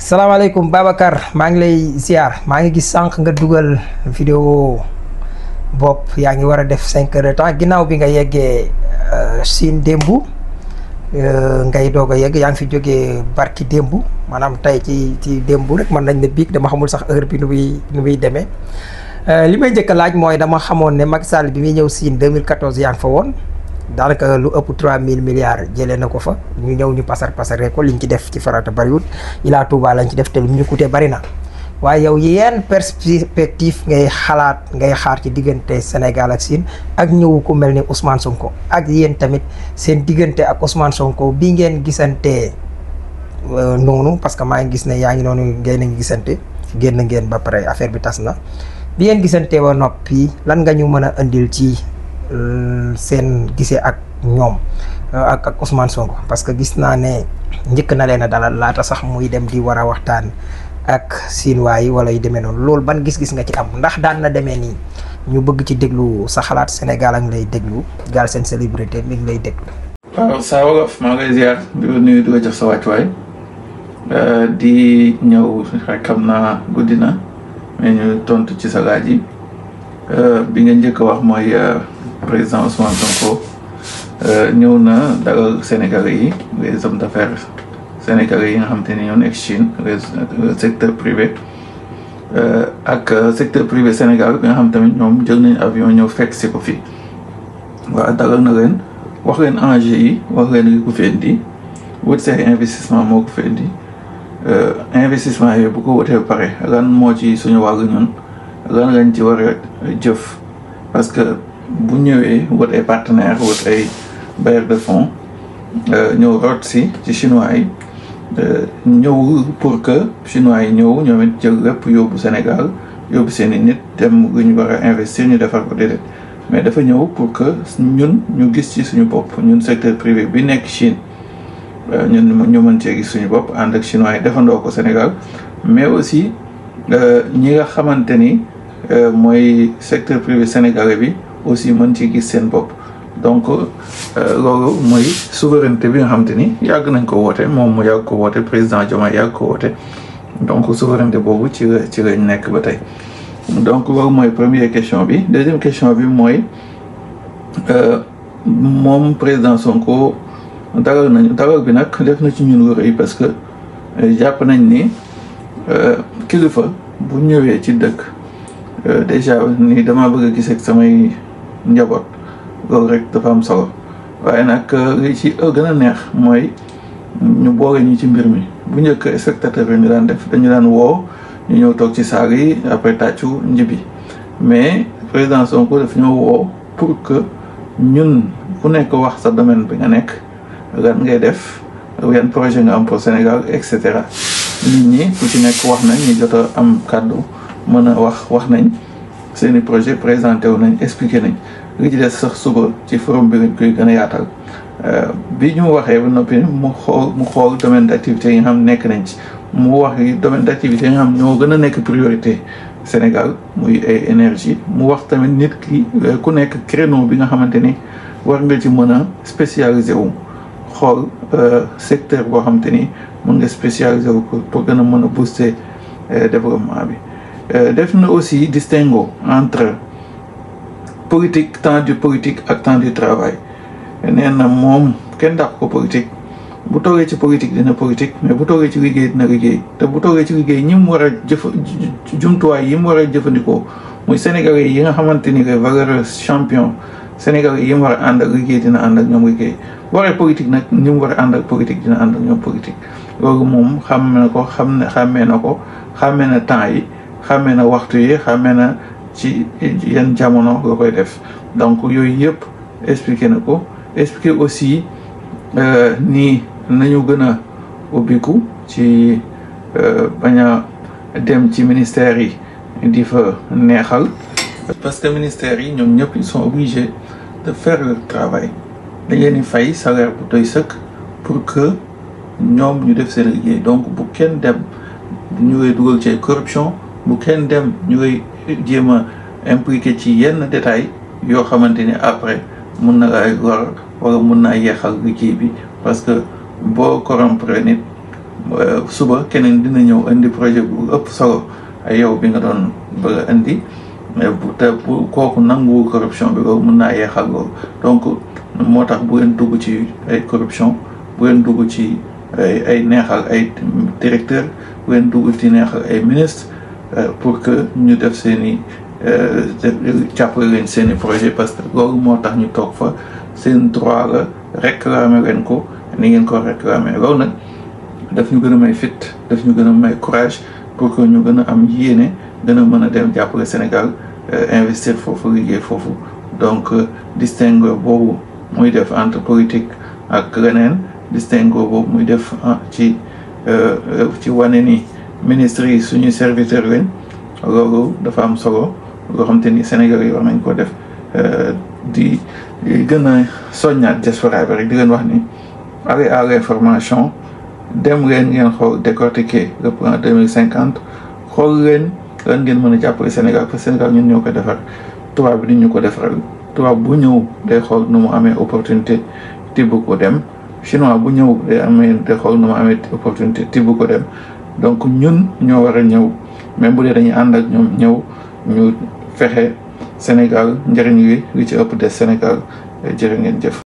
salaamaaleykum Babacar maa ngi lay ziar maa ngi gis sànq nga dugal vidéo bopp yaa ngi war a def 5 heures de temps ginnaaw bi nga yeggee Chine démb ngay doog a yegg yaa ngi fi jógee barki démb maanaam tey ci démb rek mën nañ ne biig dama xamul sax heure bi nu muy demee li may njëkk a laaj mooy dama xamoon ne Macky Sall bi muy ñëw Chine 2014 yaa ngi fa woon daanaka lu ëpp 3000 milliards jëlee na ko fa ñu ñëw ñu pasaree ko liñ ci def ci farata bariwul Ila Touba lañ ci def te lu ñu coûté bari na waaye yow yenn perspective ngay xaar ci diggante Sénégal ak Chine ak ñëw ku mel ni Ousmane Sonko ak yéen tamit seen diggante ak Ousmane Sonko bi ngeen gisantee noonu parce que maa ngi gis ne yaa ngi noonu ngeen a ngi gisante génn ngeen ba pare affaire bi tas na bi ngeen gisantee ba noppi lan nga ñu mën a indil ci seen gisee ak ñoom ak Ousmane Sonko parce que gis naa ne njëkk na leen a dalal laata sax muy dem di war a waxtaan ak Chinois yi wala yu demee noonu loolu ban gis-gis nga ci am ndax daan na demee nii ñu bëgg ci déglu sa xalaat Sénégal a ngi lay déglu Galsen Célébrité mi ngi lay déglu. waaw saa wolof maa ngi lay ziar di la nuyu di la jox sa wàccuwaay di ñëw rek xam naa guddi na mais ñu tontu ci sa laaj yi bi nga njëkk a wax mooy. Président Ousmane Sonko ñëw na dalal Sénégalais yi les hommes d'affaires sénégalais yi nga xam te ne ñoo nekk Chine le secteur privé ak secteur privé Sénégal bi nga xam tamit ñoom jël nañ avion ñëw fekk si ko fii waaw dalal na leen wax leen enjeu yi wax leen li ko fi indi wut see investissement moo ko fi indi investissement yooyu bu ko wutee ba pare lan moo ci suñu wàllu ñun lan lañ ci war a jëf parce que bu ñëwee wut ay partenaires wut ay bailleurs de fonds ñëw root si ci chinois yi ñëw pour que chinois yi ñëw ñoom it jël lépp yóbbu Sénégal yóbbu seen i nit dem lu ñu war a investir ñu defar ko déedéet mais dafa ñëw pour que ñun ñu gis ci suñu bopp ñun secteur privé bi nekk Chine ñun ñu mën cee gis suñu bopp ànd ak chinois yi defandoo ko Sénégal mais aussi ñi nga xamante ni mooy secteur privé sénégalais bi aussi mën ci gis seen bopp donc loolu mooy souveraineté bi nga xamante ni yàgg nañ ko woote moom mu yàgg ko woote président Diomaye yàgg ko woote donc souveraineté boobu ci lañ nekk ba tey donc loolu mooy première question bi deuxième question bi mooy moom président Sonko dalal bi nag def na ci ñun lu rëy parce que jàpp nañ ni kilifa bu ñëwee ci dëkk déjà ni dama bëgg a gis ak samay njaboot loolu rek dafa am solo waaye nag li ci gën a neex mooy ñu boole ñu ci mbir mi bu njëkk spectateur yi ñu daan def dañu daan woo ñu ñëw toog ci saal yi après tàccu njibi mais président Sonko daf ñoo woo pour que ñun ku nekk wax sa domaine bi nga nekk lan ngay def yan projet nga am pour Sénégal et cetera nit ñi ku ci nekk wax nañ ñi jot a am kàddu mën a wax nañ seeni projet présenté wu nañ expliqué nañ li ci des sax suba ci forum bi lañ koy gën a yaatal bi ñu waxee ba noppi mu xool domaine d'activité yi nga xam nekk nañ ci mu wax domaine d'activité yi nga xam ñoo gën a nekk priorité Sénégal muy ay énergie mu wax tamit nit ki ku nekk créneau bi nga xamante ni war nga ci mën a spécialisé wu xool secteur boo xamante ni mën nga spécialisé wu pour gën a mën a booster développement bi def na aussi distinguo entre politique temps du politique ak temps du travail nee na moom kenn dàq ko politique bu toogee ci politique dina politique mais bu toogee ci liggéey dina liggéey te bu toogee ci liggéey ñi mu war a jumtuwaay yi mu war a jëfandikoo muy sénégalais yi nga xamante ni que valeur champion sénégalais yi mu war a ànd ak liggéey dina ànd ak ñoom liggéey waree politique nag ñi mu war a ànd ak politique dina ànd ak ñoom politique loolu moom xàmmee na temps yi xàmmee na waxtu yi xàmmee na ci yan jamono nga koy def donc yooyu yëpp expliqué na ko expliqué aussi nii nañu gën a ubbiku ci bañ a dem ci ministères yi di fa neexal parce que ministères yi ñoom ñëpp ils sont obligés de faire leur travail dañ leen di fay salaire bu doy sëkk pour que ñoom ñu def seen liggéey donc bu kenn dem ñu ngay dugal ci corruption bu kenn dem ñu ngay jéem a impliqué ci yenn détails yoo xamante ni après mun na laay lor wala mun naa yeexal liggéey bi parce que boo corrompre nit suba keneen dina ñëw indi projet bu ëpp solo ay yow bi nga doon bëgg a indi te bu kooku nangu corruption bi loolu mën naa yeexal loolu donc moo tax bu ngeen dugg ci ay corruption bu ngeen dugg ci ay neexal ay directeur bu ngeen dugg ci neexal ay ministre pour que ñu def seen i jàppale leen seen i projet parce que loolu moo tax ñu toog fa seen droit la réclamer leen ko ni ngeen ko réclamer loolu nag daf ñu gën a may fit daf ñu gën a may courage pour que ñu gën a am yéene gën a mën a dem jàppale Sénégal investir foofu liggéey foofu donc distinguo boobu muy def entre politique ak leneen distinguo boobu muy def ci wane ni ministres yi suñuy serviteurs lañ loolu dafa am solo loo xam te ni Sénégal yi war nañ ko def di gën a soññaat diaspora bi rek di leen wax ni allez à l'information dem leen ngeen xool décortiquer le plan 2050 xool leen lan ngeen mën a jàppale Sénégal parce que Sénégal ñun ñoo ko defar tubaab bi ni ñu ko defaral tubaab bu ñëw day xool nu mu amee opportunité tibb ko dem chinois bu ñëw day xool nu mu amee opportunité tibb ko dem donc ñun ñoo war a ñëw même bu dee dañuy ànd ak ñoom ñëw ñu fexe Sénégal njëriñ li ci ëpp des Sénégal jërë ngeen jëf